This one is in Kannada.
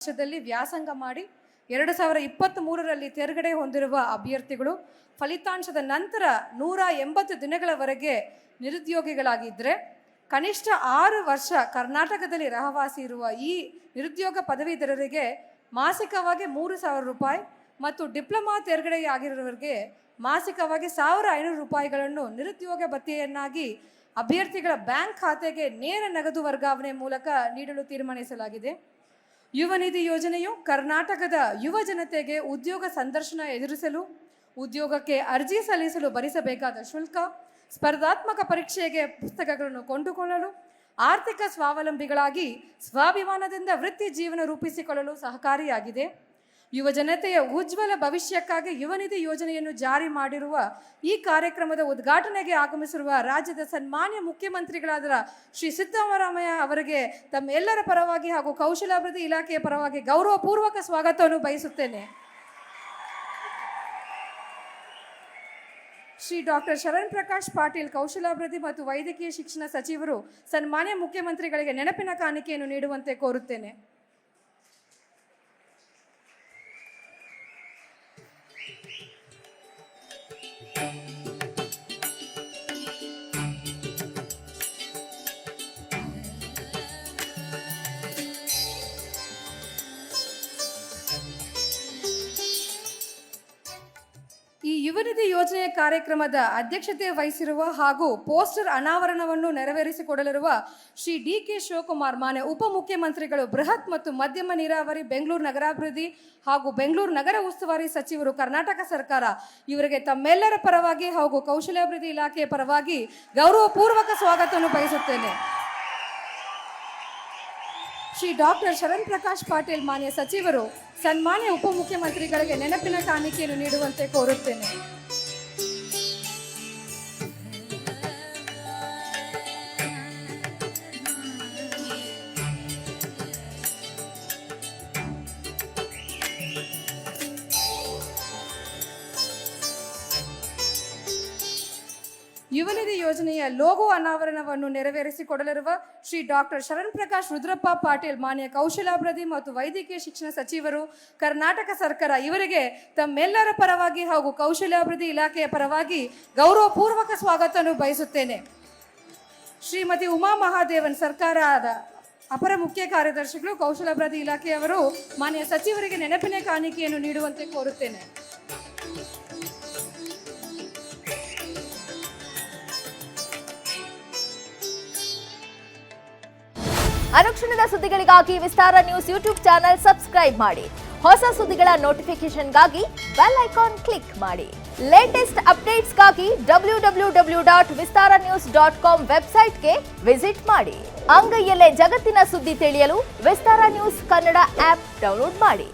ವರ್ಷದಲ್ಲಿ ವ್ಯಾಸಂಗ ಮಾಡಿ 2023ರಲ್ಲಿ ತೇರ್ಗಡೆ ಹೊಂದಿರುವ ಅಭ್ಯರ್ಥಿಗಳು ಫಲಿತಾಂಶದ ನಂತರ 180 ದಿನಗಳವರೆಗೆ ನಿರುದ್ಯೋಗಿಗಳಾಗಿದ್ದರೆ ಕನಿಷ್ಠ 6 ವರ್ಷ ಕರ್ನಾಟಕದಲ್ಲಿ ರಹವಾಸಿ ಇರುವ ಈ ನಿರುದ್ಯೋಗ ಪದವೀಧರರಿಗೆ ಮಾಸಿಕವಾಗಿ 3,000 ರೂಪಾಯಿ ಮತ್ತು ಡಿಪ್ಲೊಮಾ ತೇರ್ಗಡೆಯಾಗಿರುವವರಿಗೆ ಮಾಸಿಕವಾಗಿ 1,500 ರೂಪಾಯಿಗಳನ್ನು ನಿರುದ್ಯೋಗ ಭತ್ಯೆಯನ್ನಾಗಿ ಅಭ್ಯರ್ಥಿಗಳ ಬ್ಯಾಂಕ್ ಖಾತೆಗೆ ನೇರ ನಗದು ವರ್ಗಾವಣೆ ಮೂಲಕ ನೀಡಲು ತೀರ್ಮಾನಿಸಲಾಗಿದೆ. ಯುವ ನಿಧಿ ಯೋಜನೆಯು ಕರ್ನಾಟಕದ ಯುವ ಜನತೆಗೆ ಉದ್ಯೋಗ ಸಂದರ್ಶನ ಎದುರಿಸಲು, ಉದ್ಯೋಗಕ್ಕೆ ಅರ್ಜಿ ಸಲ್ಲಿಸಲು ಭರಿಸಬೇಕಾದ ಶುಲ್ಕ, ಸ್ಪರ್ಧಾತ್ಮಕ ಪರೀಕ್ಷೆಗೆ ಪುಸ್ತಕಗಳನ್ನು ಕೊಂಡುಕೊಳ್ಳಲು, ಆರ್ಥಿಕ ಸ್ವಾವಲಂಬಿಗಳಾಗಿ ಸ್ವಾಭಿಮಾನದಿಂದ ವೃತ್ತಿ ಜೀವನ ರೂಪಿಸಿಕೊಳ್ಳಲು ಸಹಕಾರಿಯಾಗಿದೆ. ಯುವ ಜನತೆಯ ಉಜ್ವಲ ಭವಿಷ್ಯಕ್ಕಾಗಿ ಯುವ ನಿಧಿ ಯೋಜನೆಯನ್ನು ಜಾರಿ ಮಾಡಿರುವ ಈ ಕಾರ್ಯಕ್ರಮದ ಉದ್ಘಾಟನೆಗೆ ಆಗಮಿಸಿರುವ ರಾಜ್ಯದ ಸನ್ಮಾನ್ಯ ಮುಖ್ಯಮಂತ್ರಿಗಳಾದ ಶ್ರೀ ಸಿದ್ದರಾಮಯ್ಯ ಅವರಿಗೆ ತಮ್ಮೆಲ್ಲರ ಪರವಾಗಿ ಹಾಗೂ ಕೌಶಲಾಭಿವೃದ್ಧಿ ಇಲಾಖೆಯ ಪರವಾಗಿ ಗೌರವಪೂರ್ವಕ ಸ್ವಾಗತವನ್ನು ಬಯಸುತ್ತೇನೆ. ಶ್ರೀ ಡಾಕ್ಟರ್ ಶರಣ್ ಪ್ರಕಾಶ್ ಪಾಟೀಲ್ ಕೌಶಲಾಭಿವೃದ್ಧಿ ಮತ್ತು ವೈದ್ಯಕೀಯ ಶಿಕ್ಷಣ ಸಚಿವರು ಸನ್ಮಾನ್ಯ ಮುಖ್ಯಮಂತ್ರಿಗಳಿಗೆ ನೆನಪಿನ ಕಾಣಿಕೆಯನ್ನು ನೀಡುವಂತೆ ಕೋರುತ್ತೇನೆ. ಈ ಯುವ ನಿಧಿ ಯೋಜನೆಯ ಕಾರ್ಯಕ್ರಮದ ಅಧ್ಯಕ್ಷತೆ ವಹಿಸಿರುವ ಹಾಗೂ ಪೋಸ್ಟರ್ ಅನಾವರಣವನ್ನು ನೆರವೇರಿಸಿಕೊಡಲಿರುವ ಶ್ರೀ ಡಿ.ಕೆ. ಶಿವಕುಮಾರ್ ಮಾನ್ಯ ಉಪಮುಖ್ಯಮಂತ್ರಿಗಳು, ಬೃಹತ್ ಮತ್ತು ಮಧ್ಯಮ ನೀರಾವರಿ, ಬೆಂಗಳೂರು ನಗರಾಭಿವೃದ್ಧಿ ಹಾಗೂ ಬೆಂಗಳೂರು ನಗರ ಉಸ್ತುವಾರಿ ಸಚಿವರು, ಕರ್ನಾಟಕ ಸರ್ಕಾರ ಇವರಿಗೆ ತಮ್ಮೆಲ್ಲರ ಪರವಾಗಿ ಹಾಗೂ ಕೌಶಲ್ಯಾಭಿವೃದ್ಧಿ ಇಲಾಖೆಯ ಪರವಾಗಿ ಗೌರವಪೂರ್ವಕ ಸ್ವಾಗತವನ್ನು ಬಯಸುತ್ತೇನೆ. ಶ್ರೀ ಡಾಕ್ಟರ್ ಶರಣ್ ಪ್ರಕಾಶ್ ಪಾಟೀಲ್ ಮಾನ್ಯ ಸಚಿವರು ಸನ್ಮಾನ್ಯ ಉಪಮುಖ್ಯಮಂತ್ರಿಗಳಿಗೆ ನೆನಪಿನ ಕಾಣಿಕೆಯನ್ನು ನೀಡುವಂತೆ ಕೋರುತ್ತೇನೆ. ಯುವ ನಿಧಿ ಯೋಜನೆಯ ಲೋಗೋ ಅನಾವರಣವನ್ನು ನೆರವೇರಿಸಿಕೊಡಲಿರುವ ಶ್ರೀ ಡಾಕ್ಟರ್ ಶರಣ್ ಪ್ರಕಾಶ್ ರುದ್ರಪ್ಪ ಪಾಟೀಲ್ ಮಾನ್ಯ ಕೌಶಲಾಭಿವೃದ್ಧಿ ಮತ್ತು ವೈದ್ಯಕೀಯ ಶಿಕ್ಷಣ ಸಚಿವರು, ಕರ್ನಾಟಕ ಸರ್ಕಾರ ಇವರಿಗೆ ತಮ್ಮೆಲ್ಲರ ಪರವಾಗಿ ಹಾಗೂ ಕೌಶಲ್ಯಾಭಿವೃದ್ಧಿ ಇಲಾಖೆಯ ಪರವಾಗಿ ಗೌರವಪೂರ್ವಕ ಸ್ವಾಗತವನ್ನು ಬಯಸುತ್ತೇನೆ. ಶ್ರೀಮತಿ ಉಮಾ ಮಹಾದೇವನ್ ಸರ್ಕಾರದ ಅಪರ ಮುಖ್ಯ ಕಾರ್ಯದರ್ಶಿಗಳು, ಕೌಶಲಾಭಿವೃದ್ಧಿ ಇಲಾಖೆಯವರು ಮಾನ್ಯ ಸಚಿವರಿಗೆ ನೆನಪಿನ ಕಾಣಿಕೆಯನ್ನು ನೀಡುವಂತೆ ಕೋರುತ್ತೇನೆ. ಅನುಕ್ಷಣದ ಸುದ್ದಿಗಳಿಗಾಗಿ ವಿಸ್ತಾರ ನ್ಯೂಸ್ ಯೂಟ್ಯೂಬ್ ಚಾನೆಲ್ ಸಬ್ಸ್ಕ್ರೈಬ್ ಮಾಡಿ. ಹೊಸ ಸುದ್ದಿಗಳ ನೋಟಿಫಿಕೇಶನ್ಗಾಗಿ ಬೆಲ್ ಐಕಾನ್ ಕ್ಲಿಕ್ ಮಾಡಿ. ಲೇಟೆಸ್ಟ್ ಅಪ್ಡೇಟ್ಸ್ಗಾಗಿ www.vistaranews.com ವೆಬ್ಸೈಟ್ಗೆ ವಿಸಿಟ್ ಮಾಡಿ. ಅಂಗೈಯಲ್ಲೇ ಜಗತ್ತಿನ ಸುದ್ದಿ ತಿಳಿಯಲು ವಿಸ್ತಾರ ನ್ಯೂಸ್ ಕನ್ನಡ ಆಪ್ ಡೌನ್ಲೋಡ್ ಮಾಡಿ.